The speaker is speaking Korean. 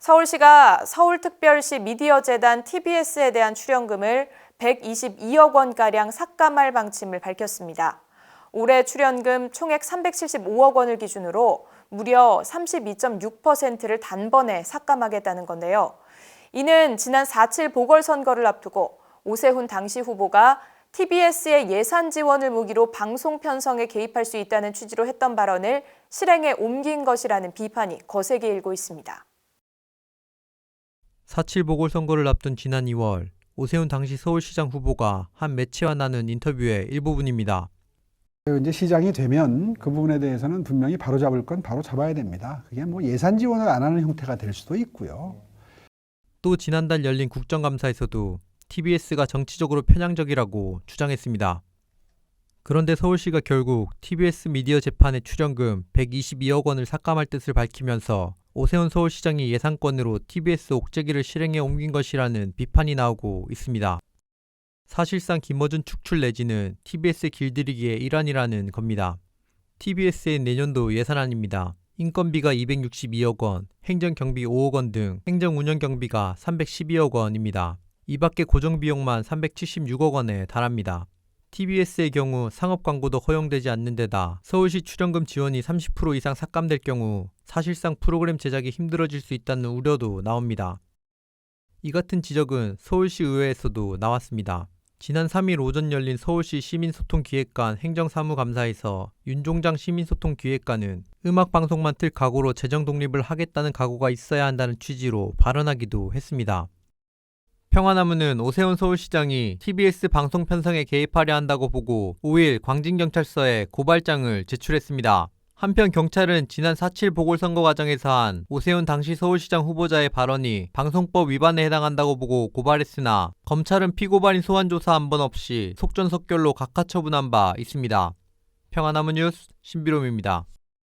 서울시가 서울특별시 미디어재단 TBS에 대한 출연금을 122억 원가량 삭감할 방침을 밝혔습니다. 올해 출연금 총액 375억 원을 기준으로 무려 32.6%를 단번에 삭감하겠다는 건데요. 이는 지난 4.7 보궐선거를 앞두고 오세훈 당시 후보가 TBS의 예산 지원을 무기로 방송 편성에 개입할 수 있다는 취지로 했던 발언을 실행에 옮긴 것이라는 비판이 거세게 일고 있습니다. 4.7 보궐선거를 앞둔 지난 2월, 오세훈 당시 서울시장 후보가 한 매체와 나눈 인터뷰의 일부분입니다. 이제 시장이 되면 그 부분에 대해서는 분명히 바로잡을 건 바로 잡아야 됩니다. 그게 뭐 예산 지원을 안 하는 형태가 될 수도 있고요. 또 지난달 열린 국정감사에서도 TBS가 정치적으로 편향적이라고 주장했습니다. 그런데 서울시가 결국 TBS 미디어 재판의 출연금 122억 원을 삭감할 뜻을 밝히면서 오세훈 서울시장이 예산권으로 TBS 옥죄기를 실행에 옮긴 것이라는 비판이 나오고 있습니다. 사실상 김어준 축출 내지는 TBS 길들이기의 일환이라는 겁니다. TBS의 내년도 예산안입니다. 인건비가 262억 원, 행정경비 5억 원 등 행정운영경비가 312억 원입니다. 이 밖에 고정비용만 376억 원에 달합니다. TBS의 경우 상업광고도 허용되지 않는 데다 서울시 출연금 지원이 30% 이상 삭감될 경우 사실상 프로그램 제작이 힘들어질 수 있다는 우려도 나옵니다. 이 같은 지적은 서울시 의회에서도 나왔습니다. 지난 3일 오전 열린 서울시 시민소통기획관 행정사무감사에서 윤종장 시민소통기획관은 음악방송만 틀 각오로 재정 독립을 하겠다는 각오가 있어야 한다는 취지로 발언하기도 했습니다. 평화나무는 오세훈 서울시장이 TBS 방송 편성에 개입하려 한다고 보고 5일 광진경찰서에 고발장을 제출했습니다. 한편 경찰은 지난 4.7 보궐선거 과정에서 한 오세훈 당시 서울시장 후보자의 발언이 방송법 위반에 해당한다고 보고 고발했으나 검찰은 피고발인 소환조사 한 번 없이 속전속결로 각하처분한 바 있습니다. 평화나무 뉴스 신비롬입니다.